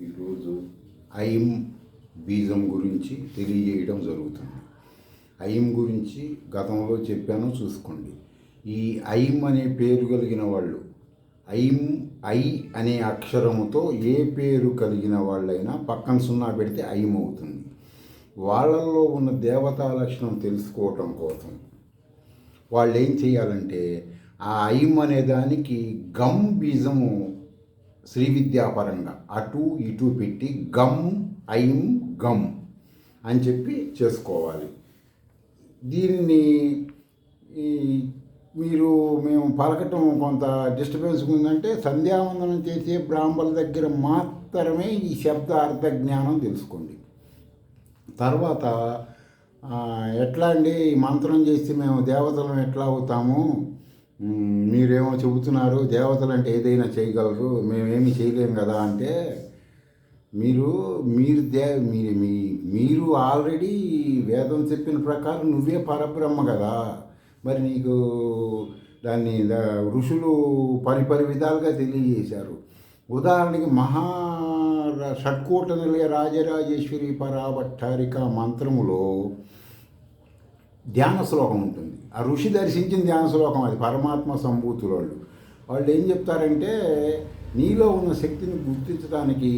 ఈరోజు ఐం బీజం గురించి తెలియజేయడం జరుగుతుంది. ఐం గురించి గతంలో చెప్పాను, చూసుకోండి. ఈ ఐం అనే పేరు కలిగిన వాళ్ళు, ఐం ఐ అనే అక్షరముతో ఏ పేరు కలిగిన వాళ్ళైనా పక్కన సున్నా పెడితే ఐం అవుతుంది. వాళ్ళల్లో ఉన్న దేవతా లక్షణం తెలుసుకోవటం కోసం వాళ్ళు ఏం చేయాలంటే ఆ ఐం అనే దానికి గమ్ బీజము శ్రీ విద్యాపరంగా అటు ఇటు పెట్టి గమ్ ఐం గమ్ అని చెప్పి చేసుకోవాలి. దీన్ని మేము పలకటం కొంత డిస్టర్బెన్స్ ఉందంటే సంధ్యావందనం చేసే బ్రాహ్మణుల దగ్గర మాత్రమే ఈ శబ్ద అర్థ జ్ఞానం తెలుసుకోండి. తర్వాత ఎట్లా అండి ఈ మంత్రం చేసి మేము దేవతలను ఎట్లా అవుతాము, మీరేమో చెబుతున్నారు దేవతలు అంటే ఏదైనా చేయగలరు, మేమేమి చేయలేము కదా అంటే, మీరు ఆల్రెడీ వేదం చెప్పిన ప్రకారం నువ్వే పరబ్రహ్మ కదా. మరి నీకు దాన్ని ఋషులు పరిపరి విధాలుగా తెలియజేశారు. ఉదాహరణకి షట్కోట నిలయ రాజరాజేశ్వరి పరాభట్టారిక మంత్రములో ధ్యాన శ్లోకం ఉంటుంది. ఆ ఋషి దర్శించిన ధ్యాన శ్లోకం అది. పరమాత్మ సంభూతుల వాళ్ళు ఏం చెప్తారంటే, నీలో ఉన్న శక్తిని గుర్తించడానికి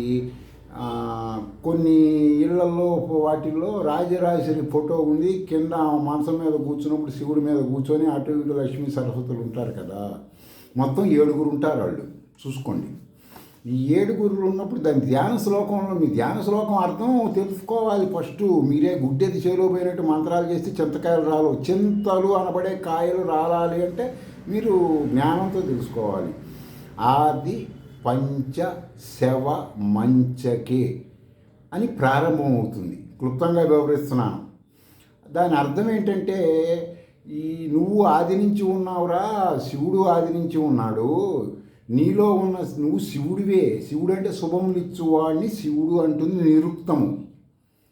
కొన్ని ఇళ్లలో వాటిల్లో రాజరాజేశ్వరి ఫోటో ఉంది. కింద మంచం మీద కూర్చున్నప్పుడు శివుడి మీద కూర్చొని అటు ఇటు లక్ష్మీ సరస్వతులు ఉంటారు కదా. మొత్తం 7 ఉంటారు వాళ్ళు, చూసుకోండి. ఈ 7 ఉన్నప్పుడు దాని ధ్యాన శ్లోకంలో మీ ధ్యాన శ్లోకం అర్థం తెలుసుకోవాలి. ఫస్ట్ మీరే గుడ్డెది చేలో పోయినట్టు మంత్రాలు చేస్తే చింతకాయలు రాలు, చింతలు అనబడే కాయలు రాలాలి అంటే మీరు జ్ఞానంతో తెలుసుకోవాలి. ఆది పంచ శవ మంచకే అని ప్రారంభమవుతుంది. క్లుప్తంగా వివరిస్తున్నాను. దాని అర్థం ఏంటంటే, నువ్వు ఆది నుంచి ఉన్నావురా, శివుడు ఆది నుంచి ఉన్నాడు, నీలో ఉన్న నువ్వు శివుడివే. శివుడు అంటే శుభములు ఇచ్చువాడిని శివుడు అంటుంది నిరుక్తము.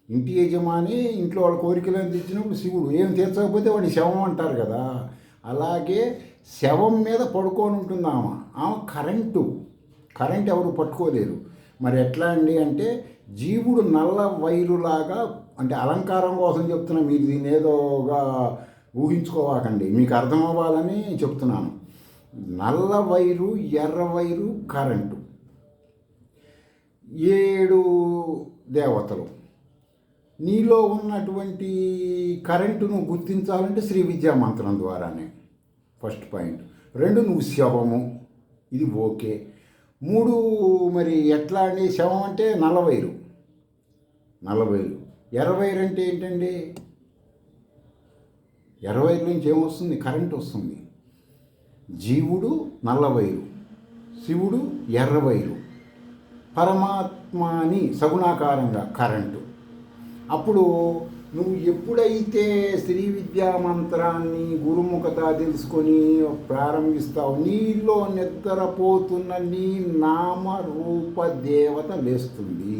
ఇంటి యజమాని ఇంట్లో వాళ్ళ కోరికలను తెచ్చినప్పుడు శివుడు, ఏం తీర్చకపోతే వాడిని శవం అంటారు కదా. అలాగే శవం మీద పడుకొని ఉంటుంది ఆమె కరెంట్ ఎవరు పట్టుకోలేరు. మరి ఎట్లా అండి అంటే, జీవుడు నల్ల వైరులాగా, అంటే అలంకారం కోసం చెప్తున్నా, మీరు దీన్ని ఏదోగా ఊహించుకోవాకండి, మీకు అర్థం అవ్వాలని చెప్తున్నాను. నల్ల వైరు, ఎర్ర వైరు, కరెంటు, 7 దేవతలు. నీలో ఉన్నటువంటి కరెంటును గుర్తించాలంటే శ్రీ విద్యా మంత్రం ద్వారానే ఫస్ట్ పాయింట్. 2 నువ్వు శవము, ఇది ఓకే. 3 మరి ఎట్లా అండి, శవం అంటే నల్లవైరు, ఎర్రవైరు అంటే ఏంటండి, ఎర్రవైరు నుంచి ఏమొస్తుంది, కరెంట్ వస్తుంది. జీవుడు నల్లవైరు, శివుడు ఎర్రవైరు, పరమాత్మని సగుణాకారంగా కరెంటు. అప్పుడు నువ్వు ఎప్పుడైతే శ్రీ విద్యా మంత్రాన్ని గురుముఖత తెలుసుకొని ప్రారంభిస్తావు, నీలో నిద్రపోతున్న నీ నామరూప దేవత లేస్తుంది.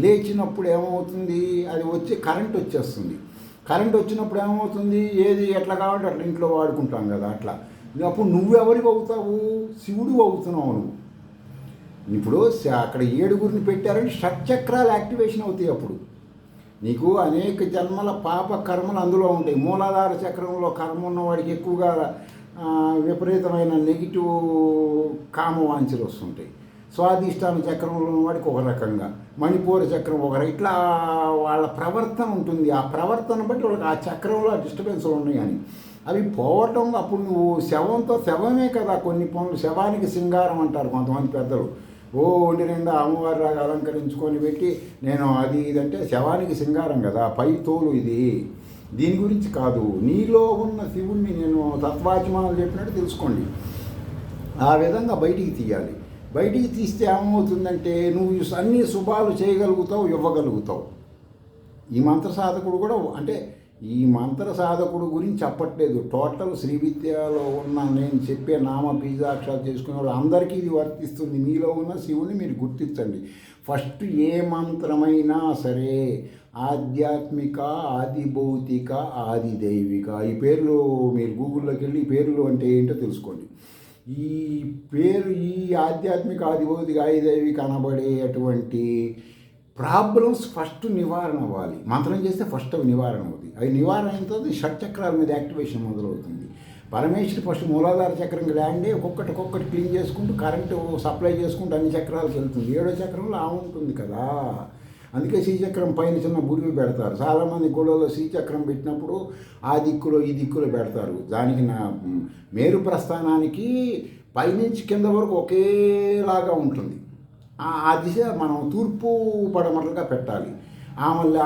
లేచినప్పుడు ఏమవుతుంది, అది వచ్చి కరెంట్ వచ్చేస్తుంది. కరెంట్ వచ్చినప్పుడు ఏమవుతుంది, ఏది ఎట్లా కావాలంటే అట్లా ఇంట్లో వాడుకుంటాం కదా, అట్లా. అప్పుడు నువ్వెవరికి అవుతావు, శివుడు అవుతున్నావు నువ్వు. ఇప్పుడు అక్కడ 7 పెట్టారంటే షట్చక్రాలు యాక్టివేషన్ అవుతాయి. అప్పుడు నీకు అనేక జన్మల పాప కర్మలు అందులో ఉంటాయి. మూలాధార చక్రంలో కర్మ ఉన్నవాడికి ఎక్కువగా విపరీతమైన నెగిటివ్ కామవాంఛలు వస్తుంటాయి. స్వాధిష్టాన చక్రంలో ఉన్నవాడికి ఒక రకంగా, మణిపూర చక్రం ఇట్లా వాళ్ళ ప్రవర్తన ఉంటుంది. ఆ ప్రవర్తన బట్టి వాళ్ళకి ఆ చక్రంలో డిస్టర్బెన్స్లు ఉన్నాయి. అని అవి పోవటం, అప్పుడు నువ్వు శవమే కదా. కొన్ని పనులు శవానికి సింగారం అంటారు కొంతమంది పెద్దలు. ఒంటి నిండా అమ్మవారి రాగా అలంకరించుకొని పెట్టి నేను అది ఇదంటే శవానికి సింగారం కదా, పై తోలు ఇది. దీని గురించి కాదు, నీలో ఉన్న శివుణ్ణి నేను తత్వాచమానాలు చెప్పినట్టు తెలుసుకోండి. ఆ విధంగా బయటికి తీయాలి. బయటికి తీస్తే ఏమవుతుందంటే, నువ్వు అన్ని శుభాలు చేయగలుగుతావు, ఇవ్వగలుగుతావు. ఈ మంత్ర సాధకుడు కూడా, అంటే ఈ మంత్ర సాధకుడు గురించి చెప్పట్లేదు, టోటల్ శ్రీ విద్యలో ఉన్న నేను చెప్పే నామ బీజాక్షరాలు చేసుకునే వాళ్ళు అందరికీ ఇది వర్తిస్తుంది. మీలో ఉన్న శివుని మీరు గుర్తించండి. ఫస్ట్ ఏ మంత్రమైనా సరే ఆధ్యాత్మిక, ఆది భౌతిక, ఆది దైవిక, ఈ పేర్లు మీరు గూగుల్లోకి వెళ్ళి ఈ పేర్లు అంటే ఏంటో తెలుసుకోండి. ఈ పేరు ఈ ఆధ్యాత్మిక ఆదిభౌతిక ఆయుధైవి కనబడేటువంటి ప్రాబ్లమ్స్ ఫస్ట్ నివారణ అవ్వాలి. మంత్రం చేస్తే ఫస్ట్ అవి నివారణ అవుతుంది. అవి నివారణ అయిన తర్వాత షట్చక్రాల మీద యాక్టివేషన్ మొదలవుతుంది. పరమేశ్వరి ఫస్ట్ మూలాధార చక్రం ల్యాండే ఒక్కొక్కటి క్లీన్ చేసుకుంటూ కరెంటు సప్లై చేసుకుంటూ అన్ని చక్రాలకు వెళ్తుంది. 7వ చక్రంలో ఆ ఉంటుంది కదా. అందుకే శ్రీచక్రం పైన చిన్న బుడివి పెడతారు. చాలామంది గుళ్ళలో శ్రీచక్రం పెట్టినప్పుడు ఆ దిక్కులో ఈ దిక్కులో పెడతారు. దానికి నా మేరు ప్రస్థానానికి పైనుంచి కింద వరకు ఒకేలాగా ఉంటుంది. ఆ దిశ మనం తూర్పు పడమరలుగా పెట్టాలి.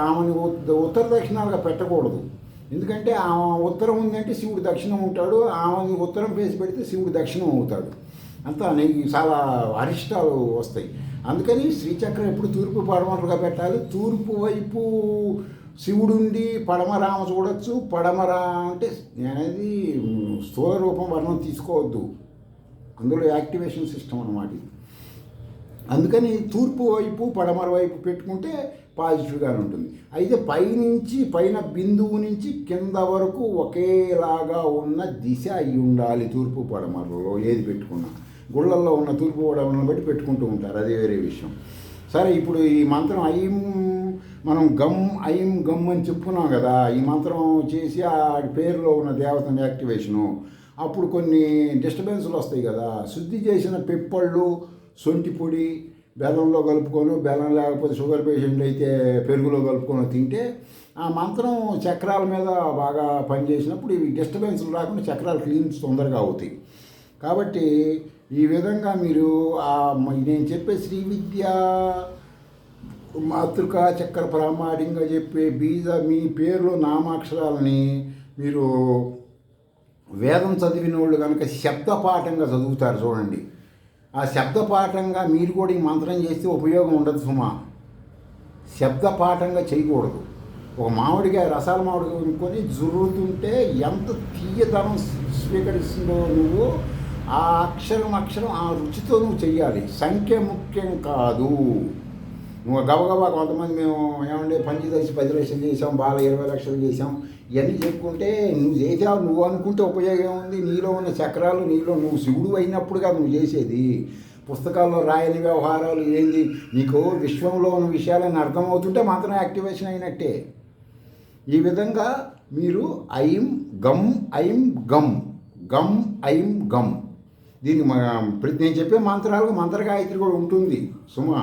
ఆమెని ఉత్తర దక్షిణాలుగా పెట్టకూడదు. ఎందుకంటే ఆమె ఉత్తరం ఉందంటే శివుడు దక్షిణం ఉంటాడు, ఆమెని ఉత్తరం వేసి పెడితే శివుడు దక్షిణం అవుతాడు. అంతా చాలా అరిష్టాలు వస్తాయి. అందుకని శ్రీచక్రం ఎప్పుడు తూర్పు పడమరలుగా పెట్టాలి. తూర్పు వైపు శివుడుండి పడమర ఆమె చూడొచ్చు. పడమర అంటే అనేది స్థూల రూపం వర్ణం తీసుకోవద్దు, అందులో యాక్టివేషన్ సిస్టమ్ అన్నమాట ఇది. అందుకని తూర్పు వైపు పడమర వైపు పెట్టుకుంటే పాజిటివ్గానే ఉంటుంది. అయితే పైన బిందువు నుంచి కింద వరకు ఒకేలాగా ఉన్న దిశ అయి ఉండాలి. తూర్పు పడమరలో ఏది పెట్టుకున్నా గుళ్ళల్లో ఉన్న తూర్పు పడమరను బట్టి పెట్టుకుంటూ ఉంటారు, అది వేరే విషయం. సరే, ఇప్పుడు ఈ మంత్రం మనం ఐం గమ్ అని చెప్పుకున్నాం కదా. ఈ మంత్రం చేసి ఆ పేరులో ఉన్న దేవతని యాక్టివేషను అప్పుడు కొన్ని డిస్టర్బెన్స్లు వస్తాయి కదా. శుద్ధి చేసిన పిప్పళ్ళు, సొంటి పొడి బెల్లంలో కలుపుకొని, బెల్లం లేకపోతే షుగర్ పేషెంట్లు అయితే పెరుగులో కలుపుకొని తింటే ఆ మంత్రం చక్రాల మీద బాగా పనిచేసినప్పుడు ఇవి డిస్టర్బెన్స్లు రాకుండా చక్రాలు క్లీన్ తొందరగా అవుతాయి. కాబట్టి ఈ విధంగా మీరు నేను చెప్పే శ్రీ విద్య మాతృకా చక్ర ప్రామాణికంగా చెప్పే మీ పేరులో నామాక్షరాలని మీరు వేదం చదివిన వాళ్ళు కనుక శబ్దపాఠంగా చదువుతారు చూడండి. ఆ శబ్దపాఠంగా మీరు కూడా ఈ మంత్రం చేస్తే ఉపయోగం ఉండదు సుమా. శబ్దపాఠంగా చేయకూడదు. ఒక మామిడికాయ రసాల మామిడికాయ కొనుక్కొని జుర్రుతుంటే ఎంత తీయదనం స్వీకరిస్తుందో నువ్వు ఆ అక్షరం ఆ రుచితో నువ్వు చెయ్యాలి. సంఖ్య ముఖ్యం కాదు. నువ్వు గబగబా కొంతమంది మేము ఏమంటే పంచదశి 10 లక్షలు చేసాం, బాల 20 లక్షలు చేసాం, ఇవన్నీ చెప్పుకుంటే నువ్వు చేసావు, నువ్వు అనుకుంటే ఉపయోగం ఉంది. నీలో ఉన్న చక్రాలు నువ్వు శివుడు అయినప్పుడుగా నువ్వు చేసేది. పుస్తకాల్లో రాయని వ్యవహారాలు ఏంది, నీకు విశ్వంలో ఉన్న విషయాలని అర్థమవుతుంటే మాత్రం యాక్టివేషన్ అయినట్టే. ఈ విధంగా మీరు ఐం గమ్ దీనికి నేను చెప్పే మంత్రాలకు మంత్రగాయత్రి కూడా ఉంటుంది సుమా,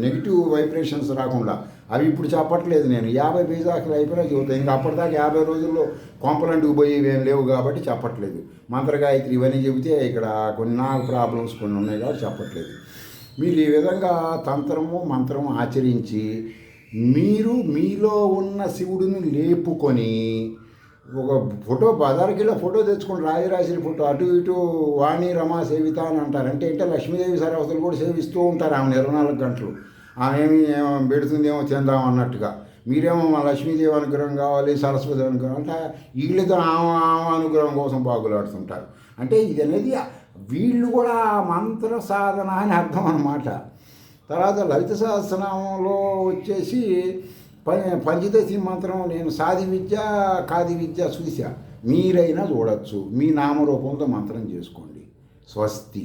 నెగిటివ్ వైబ్రేషన్స్ రాకుండా. అవి ఇప్పుడు చెప్పట్లేదు, నేను 50 బీజాక్షరాలు అయిపోయినా చెబుతాను. ఇంకా అప్పటిదాకా 50 రోజుల్లో కొంపలంటుకు పోయేవి ఏం లేవు కాబట్టి చెప్పట్లేదు. మంత్రగాయత్రి ఇవన్నీ చెబితే ఇక్కడ కొన్ని నాకు ప్రాబ్లమ్స్ కొన్ని ఉన్నాయి కాబట్టి చెప్పట్లేదు. మీరు ఈ విధంగా తంత్రము మంత్రము ఆచరించి మీరు మీలో ఉన్న శివుడిని లేపుకొని ఒక ఫోటో బజారుకిలో ఫోటో తెచ్చుకొని రాజరాజుని ఫోటో అటు ఇటు వాణి రమా సేవిత అని అంటారు. అంటే లక్ష్మీదేవి సరస్వతులు కూడా సేవిస్తూ ఉంటారు ఆమె 24 గంటలు. ఆమె ఏమో పెడుతుందేమో తిందాం అన్నట్టుగా. మీరేమో మా లక్ష్మీదేవి అనుగ్రహం కావాలి, సరస్వతి అనుగ్రహం అంటే వీళ్ళతో ఆమె అనుగ్రహం కోసం బాగులాడుతుంటారు. అంటే ఇది అనేది వీళ్ళు కూడా మంత్ర సాధన అని అర్థం అన్నమాట. తర్వాత లలిత సహస్రనామంలో వచ్చేసి పంచదశి మంత్రం నేను సాది విద్య కాది విద్య చూసా, మీరైనా చూడొచ్చు. మీ నామరూపంతో మంత్రం చేసుకోండి. స్వస్తి.